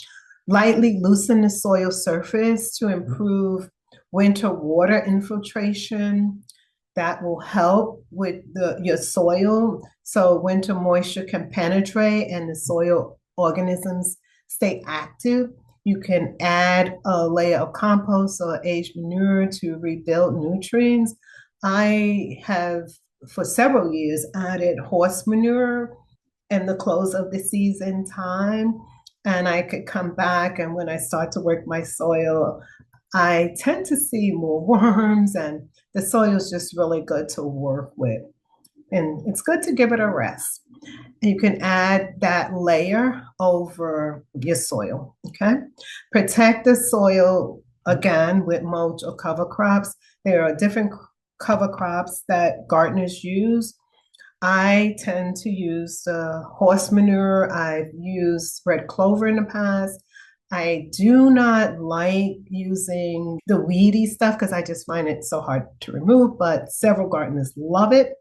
Lightly loosen the soil surface to improve winter water infiltration. That will help with your soil so winter moisture can penetrate and the soil organisms stay active. You can add a layer of compost or aged manure to rebuild nutrients. I have, for several years, added horse manure in the close of the season time. And I could come back, and when I start to work my soil, I tend to see more worms, and the soil is just really good to work with. And it's good to give it a rest. You can add that layer over your soil, okay? Protect the soil, again, with mulch or cover crops. There are different cover crops that gardeners use. I tend to use horse manure. I've used red clover in the past. I do not like using the weedy stuff because I just find it so hard to remove, but several gardeners love it.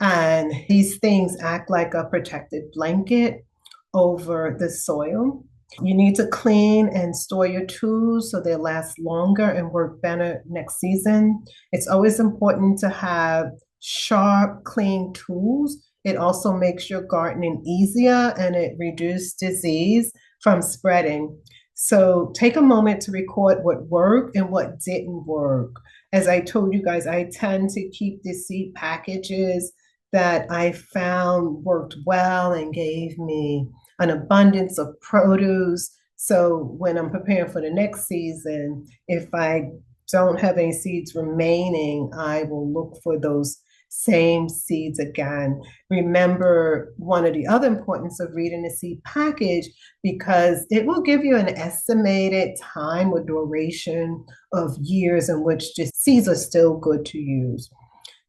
And these things act like a protected blanket over the soil. You need to clean and store your tools so they last longer and work better next season. It's always important to have sharp, clean tools. It also makes your gardening easier and it reduces disease from spreading. So take a moment to record what worked and what didn't work. As I told you guys, I tend to keep the seed packages that I found worked well and gave me an abundance of produce. So when I'm preparing for the next season, if I don't have any seeds remaining, I will look for those same seeds again. Remember one of the other importance of reading the seed package because it will give you an estimated time or duration of years in which the seeds are still good to use.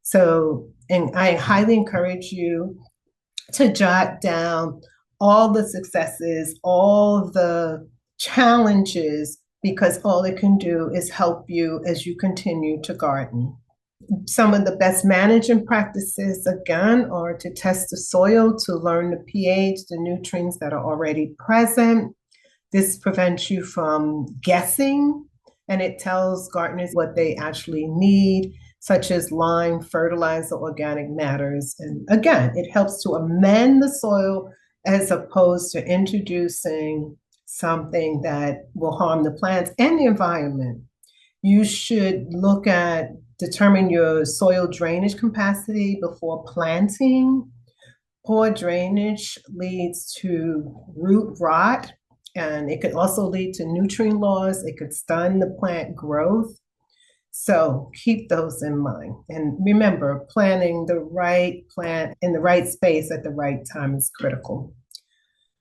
So, and I highly encourage you to jot down all the successes, all the challenges, because all it can do is help you as you continue to garden. Some of the best managing practices, again, are to test the soil to learn the pH, the nutrients that are already present. This prevents you from guessing, and it tells gardeners what they actually need. such as lime, fertilizer, organic matters. And again, it helps to amend the soil as opposed to introducing something that will harm the plants and the environment. You should look at determine your soil drainage capacity before planting. Poor drainage leads to root rot, and it could also lead to nutrient loss. It could stun the plant growth. So keep those in mind. And remember, planting the right plant in the right space at the right time is critical.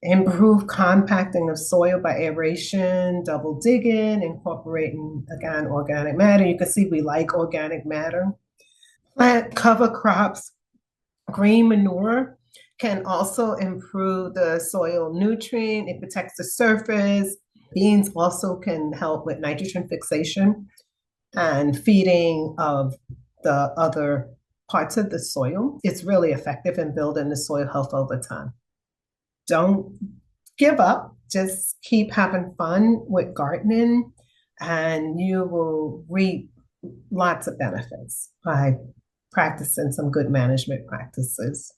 Improve compacting of soil by aeration, double digging, incorporating, again, organic matter. You can see we like organic matter. Plant cover crops, green manure can also improve the soil nutrient. It protects the surface. Beans also can help with nitrogen fixation and feeding of the other parts of the soil. It's really effective in building the soil health over time. Don't give up. Just keep having fun with gardening, and you will reap lots of benefits by practicing some good management practices.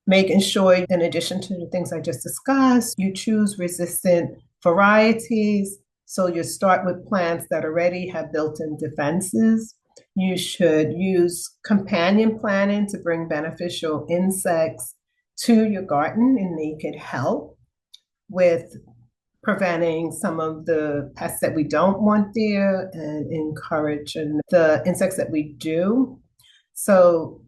Making sure, in addition to the things I just discussed, you choose resistant varieties. So you start with plants that already have built-in defenses. You should use companion planting to bring beneficial insects to your garden, and they could help with preventing some of the pests that we don't want there and encouraging the insects that we do. So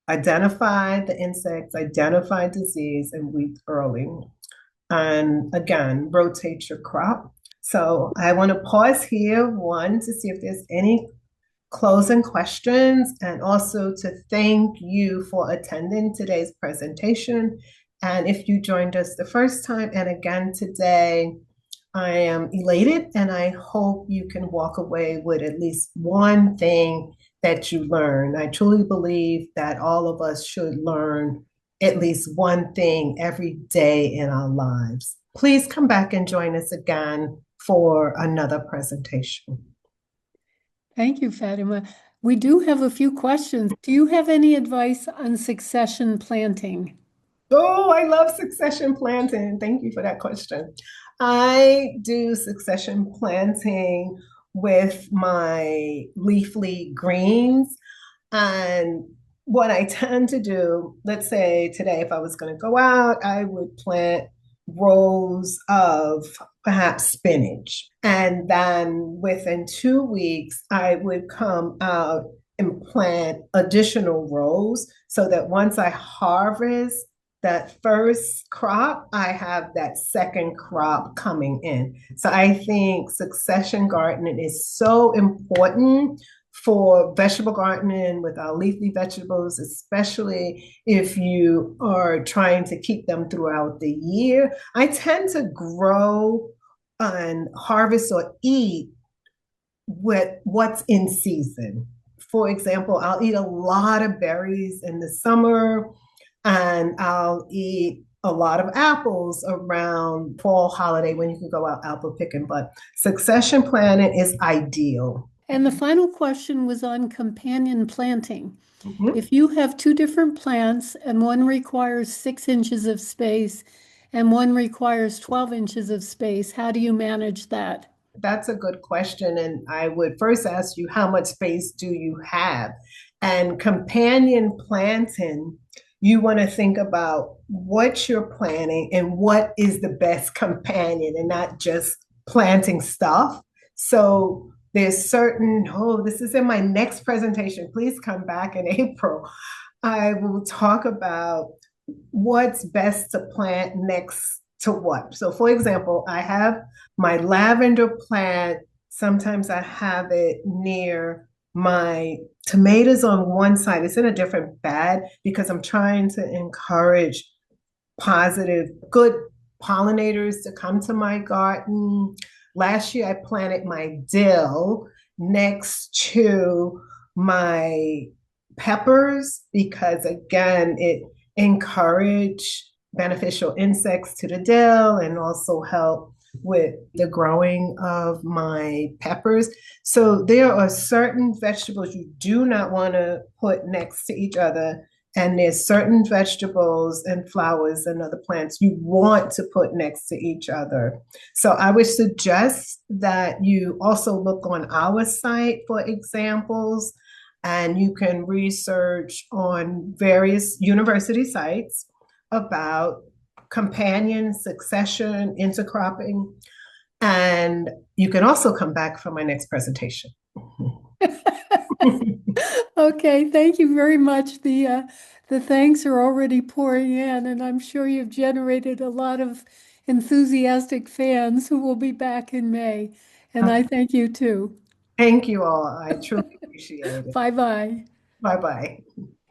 identify the insects, identify disease, and weed early. And again, rotate your crop. So I want to pause here, one, to see if there's any closing questions, and also to thank you for attending today's presentation. And if you joined us the first time and again today, I am elated, and I hope you can walk away with at least one thing that you learn. I truly believe that all of us should learn at least one thing every day in our lives. Please come back and join us again for another presentation. Thank you, Faatimah. We do have a few questions. Do you have any advice on succession planting? Oh, I love succession planting. Thank you for that question. I do succession planting with my leafy greens. And what I tend to do, let's say today, if I was going to go out, I would plant rows of perhaps spinach. And then within 2 weeks, I would come out and plant additional rows so that once I harvest that first crop, I have that second crop coming in. So I think succession gardening is so important for vegetable gardening with our leafy vegetables, especially if you are trying to keep them throughout the year. I tend to grow and harvest or eat with what's in season. For example, I'll eat a lot of berries in the summer, and I'll eat a lot of apples around fall holiday when you can go out apple picking. But succession planting is ideal. And the final question was on companion planting. Mhm. If you have two different plants and one requires 6 inches of space and one requires 12 inches of space, how do you manage that? That's a good question. And I would first ask you, how much space do you have? And companion planting, you want to think about what you're planting and what is the best companion, and not just planting stuff. So there's certain, oh, this is in my next presentation. Please come back in April. I will talk about what's best to plant next to what. So for example, I have my lavender plant. Sometimes I have it near my tomatoes on one side. It's in a different bed because I'm trying to encourage positive, good pollinators to come to my garden. Last year, I planted my dill next to my peppers because, again, it encouraged beneficial insects to the dill and also help with the growing of my peppers. So there are certain vegetables you do not want to put next to each other. And there's certain vegetables and flowers and other plants you want to put next to each other. So I would suggest that you also look on our site for examples, and you can research on various university sites about companion succession, intercropping, and you can also come back for my next presentation. Okay, thank you very much. The thanks are already pouring in, and I'm sure you've generated a lot of enthusiastic fans who will be back in May. And I thank you too. Thank you all. I truly appreciate it. Bye bye. Bye bye.